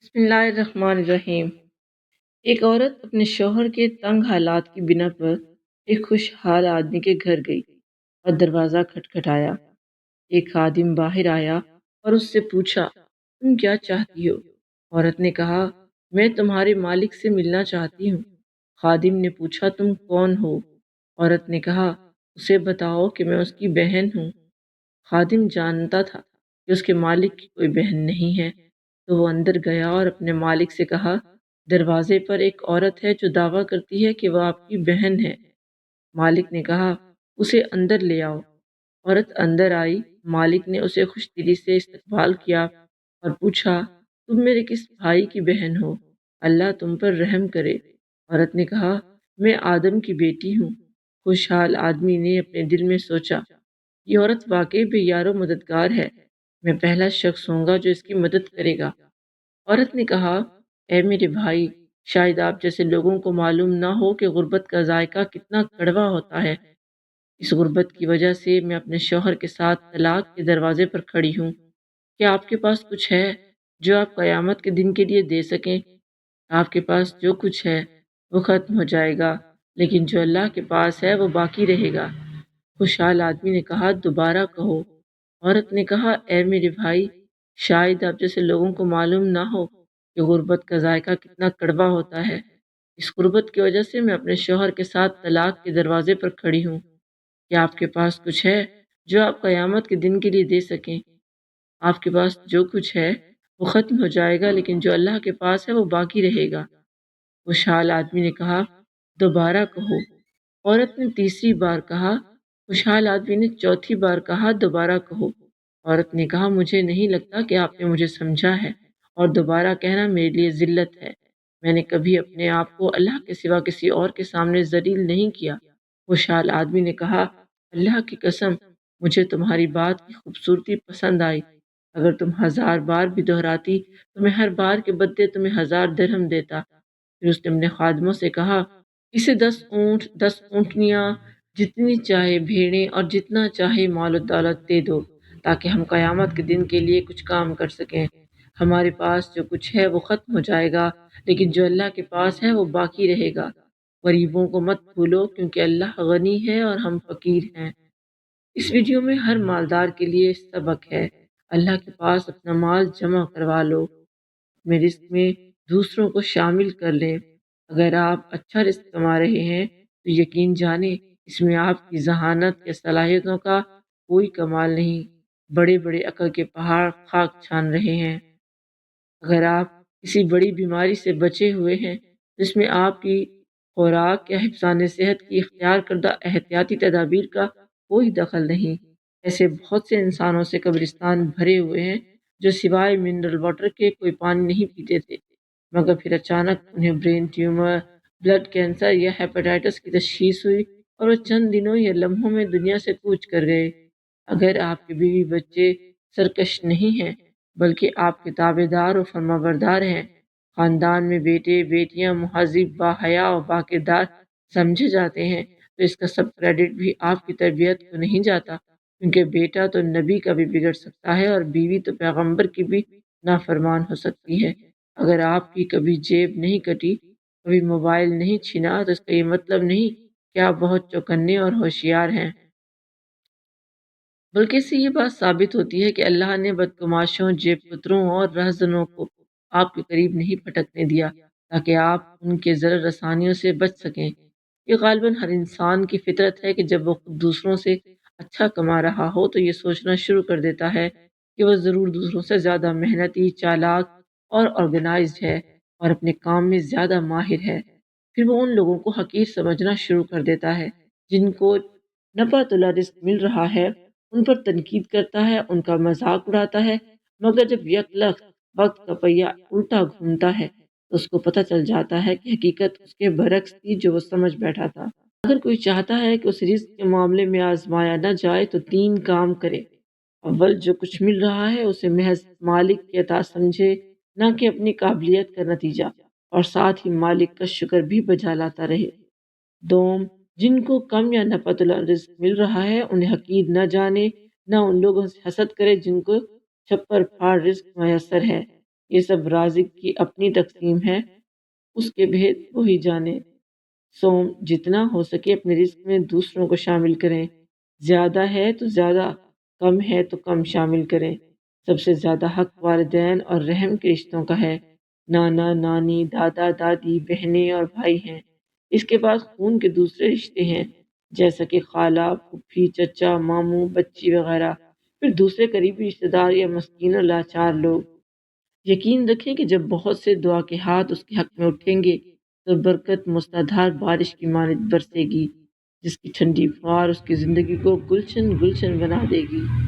بسم اللہ الرحمن الرحیم۔ ایک عورت اپنے شوہر کے تنگ حالات کی بنا پر ایک خوشحال آدمی کے گھر گئی اور دروازہ کھٹکھٹایا۔ ایک خادم باہر آیا اور اس سے پوچھا، تم کیا چاہتی ہو؟ عورت نے کہا، میں تمہارے مالک سے ملنا چاہتی ہوں۔ خادم نے پوچھا، تم کون ہو؟ عورت نے کہا، اسے بتاؤ کہ میں اس کی بہن ہوں۔ خادم جانتا تھا کہ اس کے مالک کی کوئی بہن نہیں ہے، تو وہ اندر گیا اور اپنے مالک سے کہا، دروازے پر ایک عورت ہے جو دعویٰ کرتی ہے کہ وہ آپ کی بہن ہے۔ مالک نے کہا، اسے اندر لے آؤ۔ عورت اندر آئی۔ مالک نے اسے خوش دلی سے استقبال کیا اور پوچھا، تم میرے کس بھائی کی بہن ہو؟ اللہ تم پر رحم کرے۔ عورت نے کہا، میں آدم کی بیٹی ہوں۔ خوشحال آدمی نے اپنے دل میں سوچا، یہ عورت واقعی بے یار و مددگار ہے، میں پہلا شخص ہوں گا جو اس کی مدد کرے گا۔ عورت نے کہا، اے میرے بھائی، شاید آپ جیسے لوگوں کو معلوم نہ ہو کہ غربت کا ذائقہ کتنا کڑوا ہوتا ہے۔ اس غربت کی وجہ سے میں اپنے شوہر کے ساتھ طلاق کے دروازے پر کھڑی ہوں۔ کیا آپ کے پاس کچھ ہے جو آپ قیامت کے دن کے لیے دے سکیں؟ آپ کے پاس جو کچھ ہے وہ ختم ہو جائے گا، لیکن جو اللہ کے پاس ہے وہ باقی رہے گا۔ خوشحال آدمی نے کہا، دوبارہ کہو۔ عورت نے کہا، اے میرے بھائی، شاید آپ جیسے لوگوں کو معلوم نہ ہو کہ غربت کا ذائقہ کتنا کڑوا ہوتا ہے۔ اس غربت کی وجہ سے میں اپنے شوہر کے ساتھ طلاق کے دروازے پر کھڑی ہوں۔ کیا آپ کے پاس کچھ ہے جو آپ قیامت کے دن کے لیے دے سکیں؟ آپ کے پاس جو کچھ ہے وہ ختم ہو جائے گا، لیکن جو اللہ کے پاس ہے وہ باقی رہے گا۔ خوشحال آدمی نے کہا، دوبارہ کہو۔ عورت نے تیسری بار کہا۔ خوشحال آدمی نے چوتھی بار کہا، دوبارہ کہو۔ عورت نے کہا، مجھے نہیں لگتا کہ آپ نے مجھے سمجھا ہے، اور دوبارہ کہنا میرے لیے ذلت ہے۔ میں نے کبھی اپنے آپ کو اللہ کے سوا کسی اور کے سامنے ذلیل نہیں کیا۔ خوشحال آدمی نے کہا، اللہ کی قسم، مجھے تمہاری بات کی خوبصورتی پسند آئی۔ اگر تم 1000 بار بھی دہراتی تو میں ہر بار کے بدلے تمہیں 1000 درہم دیتا۔ پھر اس نے اپنے خادموں سے کہا، اسے 10 اونٹ، 10 اونٹنیاں، جتنی چاہے بھیڑیں اور جتنا چاہے مال و دولت دے دو، تاکہ ہم قیامت کے دن کے لیے کچھ کام کر سکیں۔ ہمارے پاس جو کچھ ہے وہ ختم ہو جائے گا، لیکن جو اللہ کے پاس ہے وہ باقی رہے گا۔ غریبوں کو مت بھولو، کیونکہ اللہ غنی ہے اور ہم فقیر ہیں۔ اس ویڈیو میں ہر مالدار کے لیے سبق ہے۔ اللہ کے پاس اپنا مال جمع کروا لو، اپنے رزق میں دوسروں کو شامل کر لیں۔ اگر آپ اچھا رزق کما رہے ہیں تو یقین جانیں اس میں آپ کی ذہانت یا صلاحیتوں کا کوئی کمال نہیں، بڑے بڑے عقل کے پہاڑ خاک چھان رہے ہیں۔ اگر آپ کسی بڑی بیماری سے بچے ہوئے ہیں تو اس میں آپ کی خوراک یا حفظان صحت کی اختیار کردہ احتیاطی تدابیر کا کوئی دخل نہیں۔ ایسے بہت سے انسانوں سے قبرستان بھرے ہوئے ہیں جو سوائے منرل واٹر کے کوئی پانی نہیں پیتے تھے، مگر پھر اچانک انہیں برین ٹیومر، بلڈ کینسر یا ہیپاٹائٹس کی تشخیص ہوئی اور وہ چند دنوں یا لمحوں میں دنیا سے کوچ کر گئے۔ اگر آپ کے بیوی بچے سرکش نہیں ہیں بلکہ آپ کے تابع دار و فرما بردار ہیں، خاندان میں بیٹے بیٹیاں مہذب، باحیا اور باکردار سمجھے جاتے ہیں، تو اس کا سب کریڈٹ بھی آپ کی تربیت کو نہیں جاتا، کیونکہ بیٹا تو نبی کا بھی بگڑ سکتا ہے اور بیوی تو پیغمبر کی بھی نافرمان ہو سکتی ہے۔ اگر آپ کی کبھی جیب نہیں کٹی، کبھی موبائل نہیں چھینا، تو اس کا یہ مطلب نہیں کہ آپ بہت چوکنے اور ہوشیار ہیں، بلکہ اس سے یہ بات ثابت ہوتی ہے کہ اللہ نے بدگماشوں، جیب کتروں اور رہزنوں کو آپ کے قریب نہیں پھٹکنے دیا تاکہ آپ ان کے ضرر رسانیوں سے بچ سکیں۔ یہ غالباً ہر انسان کی فطرت ہے کہ جب وہ خود دوسروں سے اچھا کما رہا ہو تو یہ سوچنا شروع کر دیتا ہے کہ وہ ضرور دوسروں سے زیادہ محنتی، چالاک اور آرگنائزڈ ہے اور اپنے کام میں زیادہ ماہر ہے۔ پھر وہ ان لوگوں کو حقیر سمجھنا شروع کر دیتا ہے جن کو نپا تلا رزق مل رہا ہے، ان پر تنقید کرتا ہے، ان کا مذاق اڑاتا ہے، مگر جب یک لخت وقت کا پہیہ الٹا گھومتا ہے تو اس کو پتہ چل جاتا ہے کہ حقیقت اس کے برعکس تھی جو وہ سمجھ بیٹھا تھا۔ اگر کوئی چاہتا ہے کہ اس رزق کے معاملے میں آزمایا نہ جائے تو 3 کام کرے۔ اول، جو کچھ مل رہا ہے اسے محض مالک کی عطا سمجھے، نہ کہ اپنی قابلیت کا نتیجہ، اور ساتھ ہی مالک کا شکر بھی بجا لاتا رہے۔ دوم، جن کو کم یا نپت رزق مل رہا ہے انہیں حقیر نہ جانے، نہ ان لوگوں سے حسد کرے جن کو چھپر پھاڑ رزق میسر ہے۔ یہ سب رازق کی اپنی تقسیم ہے، اس کے بھید وہی جانے۔ سوم جتنا ہو سکے اپنے رزق میں دوسروں کو شامل کریں، زیادہ ہے تو زیادہ، کم ہے تو کم شامل کریں۔ سب سے زیادہ حق والدین اور رحم کے رشتوں کا ہے۔ نانا نانی، دادا دادی، بہنیں اور بھائی ہیں۔ اس کے بعد خون کے دوسرے رشتے ہیں، جیسا کہ خالہ، پھوپھی، چچا، ماموں، بچی وغیرہ، پھر دوسرے قریبی رشتے دار یا مسکین اور لاچار لوگ۔ یقین رکھیں کہ جب بہت سے دعا کے ہاتھ اس کے حق میں اٹھیں گے تو برکت موسلادھار بارش کی مانند برسے گی، جس کی ٹھنڈی پھوار اس کی زندگی کو گلشن گلشن بنا دے گی۔